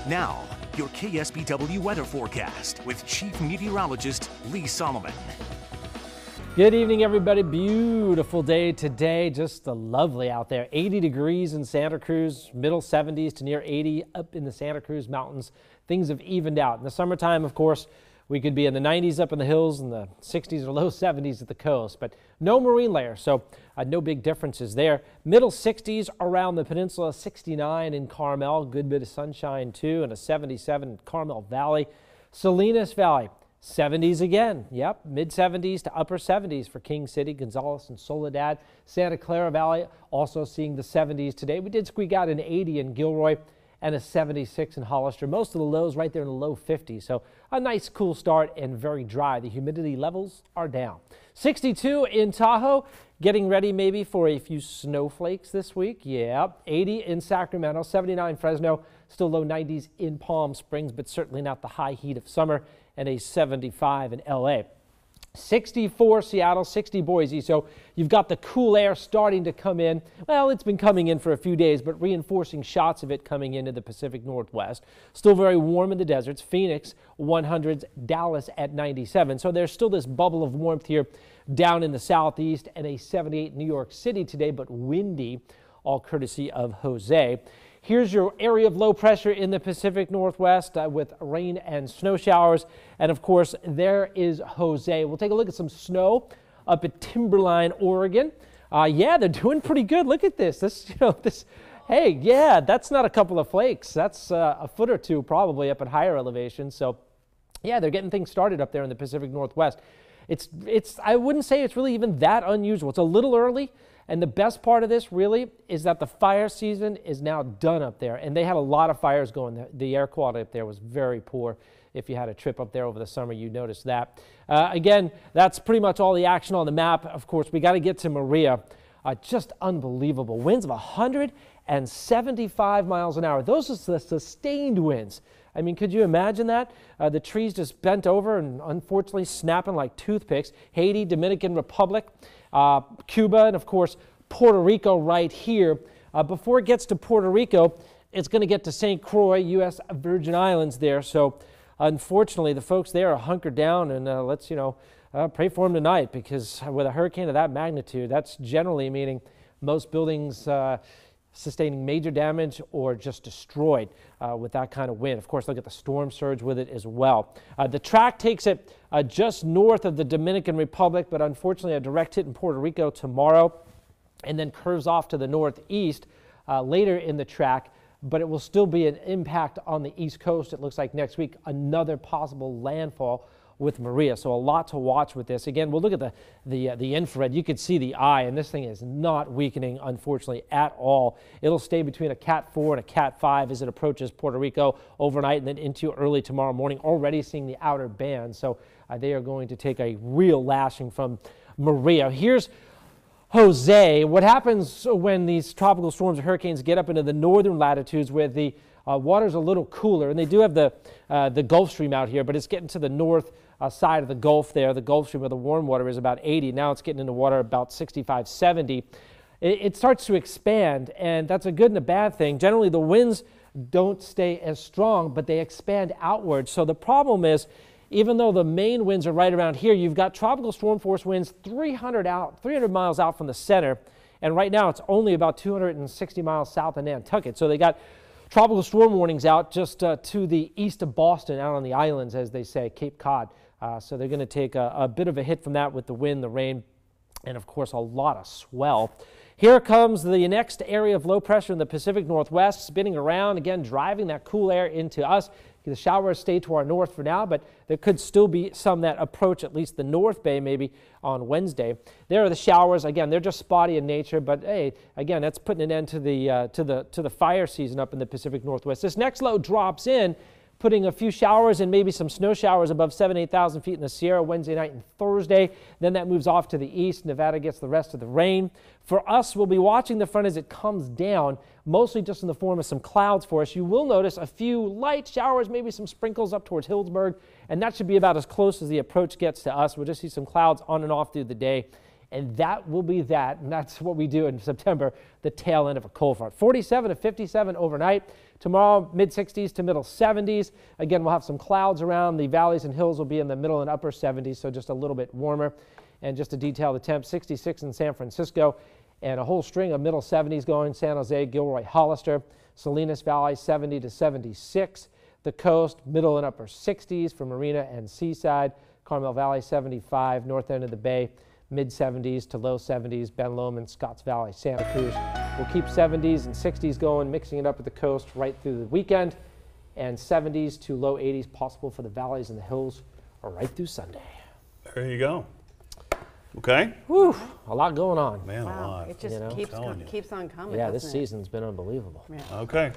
Now, your KSBW weather forecast with Chief Meteorologist Lee Solomon. Good evening, everybody. Beautiful day today. Just lovely out there. 80 degrees in Santa Cruz, middle 70s to near 80 up in the Santa Cruz Mountains. Things have evened out. In the summertime, of course, we could be in the 90s up in the hills and the 60s or low 70s at the coast, but no marine layer, so no big differences there. Middle 60s around the peninsula, 69 in Carmel, good bit of sunshine too, and a 77 in Carmel Valley. Salinas Valley, 70s again. Yep, mid 70s to upper 70s for King City, Gonzales, and Soledad. Santa Clara Valley also seeing the 70s today. We did squeak out an 80 in Gilroy and a 76 in Hollister. Most of the lows right there in the low 50s. So a nice cool start and very dry. The humidity levels are down. 62 in Tahoe, getting ready maybe for a few snowflakes this week. Yeah, 80 in Sacramento, 79 Fresno, still low 90s in Palm Springs, but certainly not the high heat of summer, and a 75 in LA. 64 Seattle, 60 Boise. So you've got the cool air starting to come in. Well, it's been coming in for a few days, but reinforcing shots of it coming into the Pacific Northwest. Still very warm in the deserts. Phoenix 100s, Dallas at 97. So there's still this bubble of warmth here down in the southeast, and a 78 in New York City today, but windy, all courtesy of Jose. Here's your area of low pressure in the Pacific Northwest with rain and snow showers. And of course, there is Jose. We'll take a look at some snow up at Timberline, Oregon. Yeah, they're doing pretty good. Look at this. Hey, yeah, that's not a couple of flakes. That's a foot or two probably up at higher elevations. So yeah, they're getting things started up there in the Pacific Northwest. I wouldn't say it's really even that unusual. It's a little early. And the best part of this really is that the fire season is now done up there. And they had a lot of fires going. The air quality up there was very poor. If you had a trip up there over the summer, you noticed that. Again, that's pretty much all the action on the map. Of course, we got to get to Maria. Just unbelievable. Winds of 175 miles an hour. Those are the sustained winds. I mean, could you imagine that? The trees just bent over and unfortunately snapping like toothpicks. Haiti, Dominican Republic, Cuba, and of course Puerto Rico right here. Before it gets to Puerto Rico, it's going to get to St. Croix, U.S. Virgin Islands there. So unfortunately, the folks there are hunkered down, and let's pray for them tonight, because with a hurricane of that magnitude, that's generally meaning most buildings sustaining major damage or just destroyed with that kind of wind. Of course, look at the storm surge with it as well. The track takes it just north of the Dominican Republic, but unfortunately a direct hit in Puerto Rico tomorrow, and then curves off to the northeast later in the track, but it will still be an impact on the East Coast. It looks like next week another possible landfall with Maria. So a lot to watch with this. Again, we'll look at the infrared. You could see the eye, and this thing is not weakening, unfortunately, at all. It'll stay between a Cat 4 and a Cat 5 as it approaches Puerto Rico overnight and then into early tomorrow morning, already seeing the outer band. So they are going to take a real lashing from Maria. Here's Jose. What happens when these tropical storms or hurricanes get up into the northern latitudes where the water's a little cooler, and they do have the Gulf Stream out here, but it's getting to the north side of the Gulf there. The Gulf Stream where the warm water is about 80. Now it's getting into water about 65, 70. It starts to expand, and that's a good and a bad thing. Generally, the winds don't stay as strong, but they expand outward. So the problem is, even though the main winds are right around here, you've got tropical storm force winds 300 miles out from the center, and right now it's only about 260 miles south of Nantucket. So they got tropical storm warnings out just to the east of Boston, out on the islands, as they say, Cape Cod. So they're going to take a bit of a hit from that with the wind, the rain, and of course a lot of swell. Here comes the next area of low pressure in the Pacific Northwest, spinning around, again driving that cool air into us. The showers stay to our north for now, but there could still be some that approach at least the North Bay maybe on Wednesday. There are the showers. Again, they're just spotty in nature, but hey, again, that's putting an end to the fire season up in the Pacific Northwest. This next low drops in, putting a few showers and maybe some snow showers above 8,000 feet in the Sierra Wednesday night and Thursday. Then that moves off to the east. Nevada gets the rest of the rain. For us, we'll be watching the front as it comes down, mostly just in the form of some clouds for us. You will notice a few light showers, maybe some sprinkles up towards Hillsburg, and that should be about as close as the approach gets to us. We'll just see some clouds on and off through the day And that will be that, and that's what we do in September, the tail end of a cold front. 47 to 57 overnight. Tomorrow, mid-60s to middle 70s. Again, we'll have some clouds around. The valleys and hills will be in the middle and upper 70s, so just a little bit warmer. And just to detail the temp, 66 in San Francisco, and a whole string of middle 70s going. San Jose, Gilroy, Hollister. Salinas Valley, 70 to 76. The coast, middle and upper 60s for Marina and Seaside. Carmel Valley, 75. North end of the Bay, mid-70s to low 70s. Ben Lomond, Scotts Valley, Santa Cruz. We'll keep 70s and 60s going, mixing it up at the coast right through the weekend. And 70s to low 80s possible for the valleys and the hills right through Sunday. There you go. Okay. Whew, a lot going on. Man, a lot. It just keeps on coming. Yeah, this doesn't it? season's been unbelievable. Yeah. Okay.